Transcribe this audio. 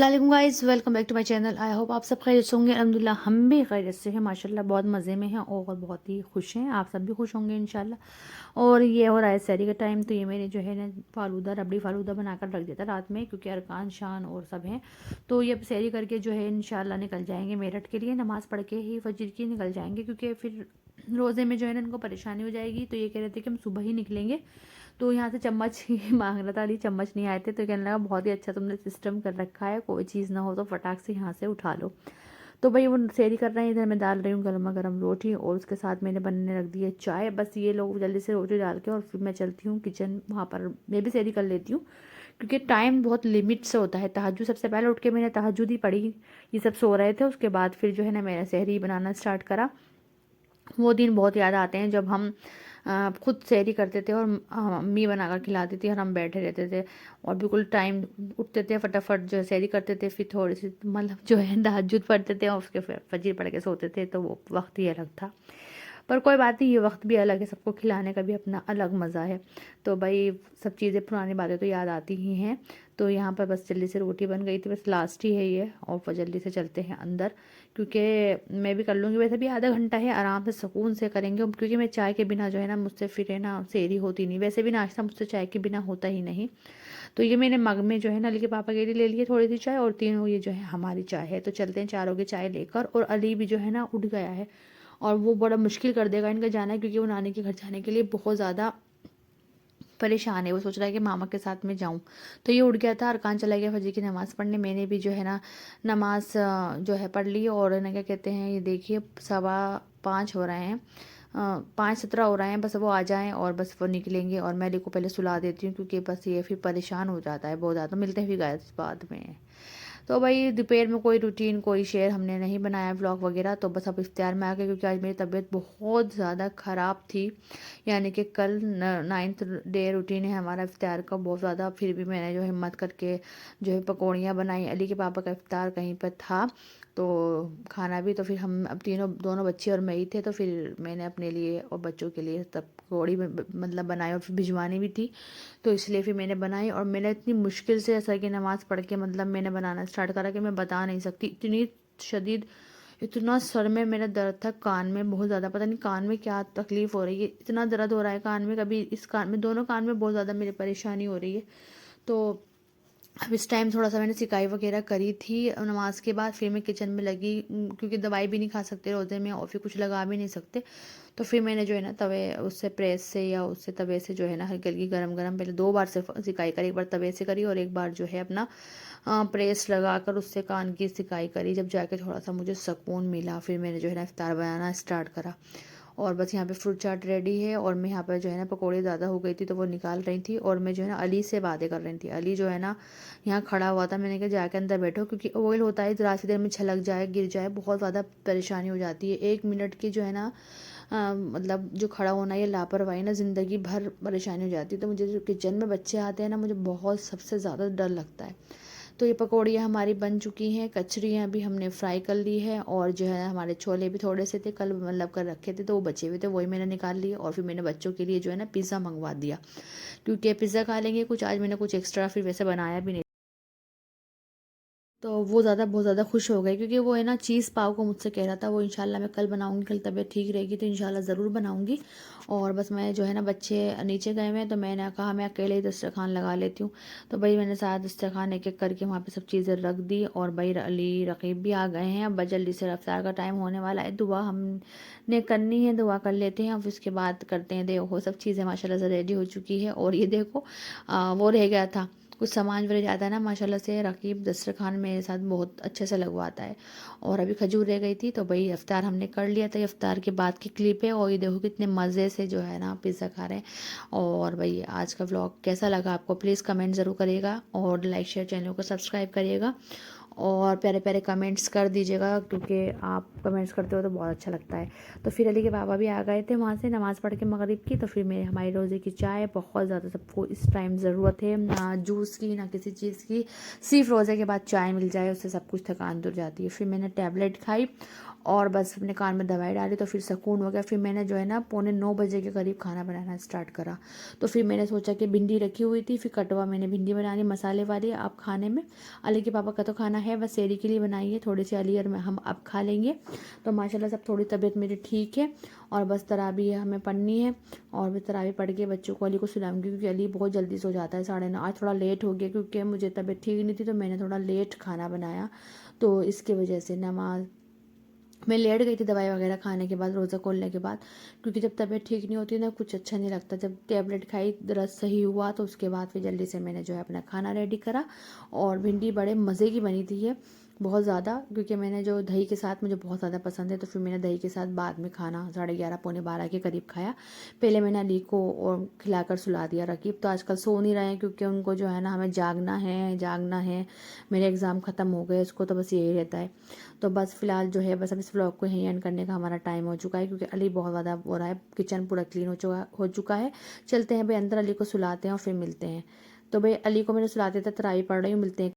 अस्सलाम वालेकुम guys, welcome back to my channel. I hope आप सब खैरियत से होंगे। अल्हम्दुलिल्लाह हम भी खैरियत से हैं माशाल्लाह, बहुत मज़े में हैं और बहुत ही खुश हैं। आप सब भी खुश होंगे इंशाल्लाह। और ये हो रहा है सहरी का टाइम, तो ये मैंने जो है ना फालूदा, रबड़ी फालूदा बनाकर रख दिया था रात में, क्योंकि अरकान शान और सब हैं। तो ये सहरी करके जो है इंशाल्लाह निकल जाएंगे मेरठ के लिए, नमाज़ पढ़ के ही फजर की निकल जाएंगे, क्योंकि फिर रोज़े में जो है ना इनको परेशानी हो जाएगी। तो ये कह रहे थे कि हम सुबह ही निकलेंगे। तो यहाँ से चम्मच ही मांग रहा था, अली चम्मच नहीं आए थे, तो कहने लगा बहुत ही अच्छा तुमने सिस्टम कर रखा है, कोई चीज़ ना हो तो फटाक से यहाँ से उठा लो। तो भाई वो सेरी कर रहे हैं, इधर मैं डाल रही हूँ गर्मा गर्म रोटी, और उसके साथ मैंने बनने रख दी है चाय। बस ये लोग जल्दी से रोटी डाल के और फिर मैं चलती हूँ किचन, वहाँ पर मैं भी सेरी कर लेती हूँ, क्योंकि टाइम बहुत लिमिट से होता है। तहज्जुद सबसे पहले उठ के मैंने तहज्जुद ही पढ़ी, ये सब सो रहे थे, उसके बाद फिर जो है ना मैंने सहरी बनाना स्टार्ट करा। वो दिन बहुत याद आते हैं जब हम खुद सहरी करते थे और अम्मी बनाकर खिलाती थी और हम बैठे रहते थे, और बिल्कुल टाइम उठते थे फटाफट जो है सहरी करते थे, फिर थोड़ी सी मतलब जो है तहज्जुद पढ़ते थे और उसके फिर फजर पढ़ के सोते थे। तो वो वक्त ही अलग था, पर कोई बात नहीं, ये वक्त भी अलग है, सबको खिलाने का भी अपना अलग मज़ा है। तो भाई सब चीज़ें पुरानी बातें तो याद आती ही हैं। तो यहाँ पर बस जल्दी से रोटी बन गई थी, बस लास्ट ही है ये, और फिर जल्दी से चलते हैं अंदर, क्योंकि मैं भी कर लूँगी। वैसे भी आधा घंटा है, आराम से सुकून से करेंगे, क्योंकि मैं चाय के बिना जो है ना मुझसे फिर है ना सेरी होती नहीं। वैसे भी नाश्ता मुझसे चाय के बिना होता ही नहीं। तो ये मैंने मग में जो है ना अली के पापा के लिए ले लिए थोड़ी सी चाय, और तीनों ये जो है हमारी चाय है। तो चलते हैं चारों की चाय लेकर, और अली भी जो है ना उठ गया है, और वो बड़ा मुश्किल कर देगा इनका जाना, क्योंकि वो नानी के घर जाने के लिए बहुत ज़्यादा परेशान है। वो सोच रहा है कि मामा के साथ में जाऊं। तो ये उठ गया था, अरकान चला गया फजर की नमाज़ पढ़ने। मैंने भी जो है ना नमाज जो है पढ़ ली, और ना क्या कहते हैं, ये देखिए 5:15 हो रहे हैं, 5:17 हो रहे हैं। बस वो आ जाएं और बस वो निकलेंगे, और मैं अली को पहले सुला देती हूँ, क्योंकि बस ये फिर परेशान हो जाता है बहुत ज़्यादा। मिलते हैं फिर गाइस बाद में। तो भाई दोपहर में कोई रूटीन, कोई शेयर हमने नहीं बनाया व्लॉग वगैरह, तो बस अब इफ्तार में आ गए, क्योंकि आज मेरी तबीयत बहुत ज़्यादा ख़राब थी। यानी कि कल 9th डे रूटीन है हमारा इफ्तार का, बहुत ज़्यादा। फिर भी मैंने जो हिम्मत करके जो है पकौड़ियाँ बनाई। अली के पापा का इफ्तार कहीं पर था, तो खाना भी, तो फिर हम अब दोनों बच्चे और मैं ही थे, तो फिर मैंने अपने लिए और बच्चों के लिए तब पकौड़ी मतलब बनाई, और फिर भिजवानी भी थी, तो इसलिए फिर मैंने बनाई। और मैंने इतनी मुश्किल से असर की नमाज़ पढ़ के मतलब मैंने बनाना स्टार्ट करा कि मैं बता नहीं सकती, इतनी शदीद, इतना सर में मेरा दर्द था, कान में बहुत ज़्यादा, पता नहीं कान में क्या तकलीफ़ हो रही है, इतना दर्द हो रहा है कान में, कभी इस कान में, दोनों कान में बहुत ज़्यादा मेरी परेशानी हो रही है। तो अब इस टाइम थोड़ा सा मैंने सिकाई वगैरह करी थी नमाज के बाद, फिर मैं किचन में लगी, क्योंकि दवाई भी नहीं खा सकते रोज़े में, और फिर कुछ लगा भी नहीं सकते। तो फिर मैंने जो है ना तवे उससे प्रेस से या उससे तवे से जो है ना हल्की हल्की गरम गरम पहले 2 बार से सिकाई करी, एक बार तवे से करी और एक बार जो है अपना प्रेस लगा कर उससे कान की सिकाई करी। जब जाके थोड़ा सा मुझे सुकून मिला, फिर मैंने जो है ना इफ्तार बनाना स्टार्ट करा। और बस यहाँ पे फ्रूट चाट रेडी है, और मैं यहाँ पर जो है ना पकौड़े ज़्यादा हो गई थी तो वो निकाल रही थी, और मैं जो है ना अली से बातें कर रही थी। अली जो है ना यहाँ खड़ा हुआ था, मैंने कहा जाके अंदर बैठो, क्योंकि ऑयल होता है ज़रा सी देर में छलक जाए, गिर जाए, बहुत ज़्यादा परेशानी हो जाती है। 1 मिनट की जो है ना मतलब जो खड़ा होना, ये लापरवाही ना ज़िंदगी भर परेशानी हो जाती है। तो मुझे जो किचन में बच्चे आते हैं ना, मुझे बहुत सबसे ज़्यादा डर लगता है। तो ये पकौड़ियाँ हमारी बन चुकी हैं, कचरियाँ भी हमने फ्राई कर ली है, और जो है हमारे छोले भी थोड़े से थे कल मतलब कर रखे थे, तो वो बचे हुए थे, वही मैंने निकाल लिए। और फिर मैंने बच्चों के लिए जो है ना पिज़्ज़ा मंगवा दिया, क्योंकि पिज़्ज़ा खा लेंगे कुछ। आज मैंने कुछ एक्स्ट्रा फिर वैसे बनाया भी नहीं, तो वो बहुत ज़्यादा खुश हो गए, क्योंकि वो है ना चीज़ पाव को मुझसे कह रहा था। वो इंशाल्लाह मैं कल बनाऊंगी, कल तबीयत ठीक रहेगी तो इंशाल्लाह ज़रूर बनाऊंगी। और बस मैं जो है ना बच्चे नीचे गए हुए हैं, तो मैंने कहा मैं अकेले ही दस्तरखान लगा लेती हूँ। तो भाई मैंने सारा दस्तरखान एक एक करके वहाँ पे सब चीज़ें रख दी, और भाई अली रकीब भी आ गए हैं। अब जल्दी से रफ्तार का टाइम होने वाला है, दुआ हमने करनी है, दुआ कर लेते हैं, और उसके बाद करते हैं। देखो सब चीज़ें माशाल्लाह से रेडी हो चुकी है, और ये देखो वो रह गया था कुछ सामान वगैरह जाता है ना, माशाल्लाह से रकीब दस्तरखान मेरे साथ बहुत अच्छे से लगवाता है। और अभी खजूर रह गई थी, तो भाई इफ्तार हमने कर लिया था। इफ्तार के बाद की क्लिप है, और ये देखो कितने मज़े से जो है ना पिज़्ज़ा खा रहे हैं। और भाई आज का व्लॉग कैसा लगा आपको, प्लीज़ कमेंट ज़रूर करिएगा, और लाइक शेयर चैनल को सब्सक्राइब करिएगा, और प्यारे प्यारे कमेंट्स कर दीजिएगा, क्योंकि आप कमेंट्स करते हो तो बहुत अच्छा लगता है। तो फिर अली के पापा भी आ गए थे वहाँ से नमाज़ पढ़ के मगरिब की, तो फिर मेरे हमारी रोज़े की चाय बहुत ज़्यादा सबको इस टाइम ज़रूरत है, ना जूस की ना किसी चीज़ की, सिर्फ रोज़े के बाद चाय मिल जाए उससे सब कुछ थकान दूर जाती है। फिर मैंने टैबलेट खाई, और बस अपने कान में दवाई डाली तो फिर सुकून हो गया। फिर मैंने जो है ना 8:45 के करीब खाना बनाना स्टार्ट करा। तो फिर मैंने सोचा कि भिंडी रखी हुई थी, फिर कटवा मैंने भिंडी बनानी मसाले वाली अब खाने में। अली के पापा का तो खाना है, बस सेरी के लिए बनाई है, थोड़ी सी अली और मैं हम अब खा लेंगे। तो माशाल्लाह सब थोड़ी तबीयत मेरी ठीक है। और बस तराबी हमें पढ़नी है और भी तराबी पढ़ के बच्चों को अली को सुलाऊंगी, क्योंकि अली बहुत जल्दी सो जाता है 9:30। आज थोड़ा लेट हो गया क्योंकि मुझे तबीयत ठीक नहीं थी, तो मैंने थोड़ा लेट खाना बनाया, तो इसकी वजह से नमाज मैं लेट गई थी दवाई वगैरह खाने के बाद, रोज़ा खोलने के बाद, क्योंकि जब तबीयत ठीक नहीं होती ना कुछ अच्छा नहीं लगता। जब टैबलेट खाई दर्द सही हुआ तो उसके बाद फिर जल्दी से मैंने जो है अपना खाना रेडी करा। और भिंडी बड़े मज़े की बनी थी ये, बहुत ज़्यादा, क्योंकि मैंने जो दही के साथ मुझे बहुत ज़्यादा पसंद है, तो फिर मैंने दही के साथ बाद में खाना 11:30 12 के करीब खाया। पहले मैंने अली को और खिलाकर सुला दिया। रकीब तो आजकल सो नहीं रहे हैं क्योंकि उनको जो है ना हमें जागना है, मेरे एग्ज़ाम ख़त्म हो गए, उसको तो बस यही रहता है। तो बस फिलहाल जो है बस अब इस व्लॉग को यहीं एंड करने का हमारा टाइम हो चुका है, क्योंकि अली बहुत ज़्यादा हो रहा है, किचन पूरा क्लीन हो चुका है। चलते हैं भाई अंदर, अली को सुलाते हैं और फिर मिलते हैं। तो भाई अली को मैंने सुलाते थे, तरावी पढ़ रही हूँ, मिलते हैं।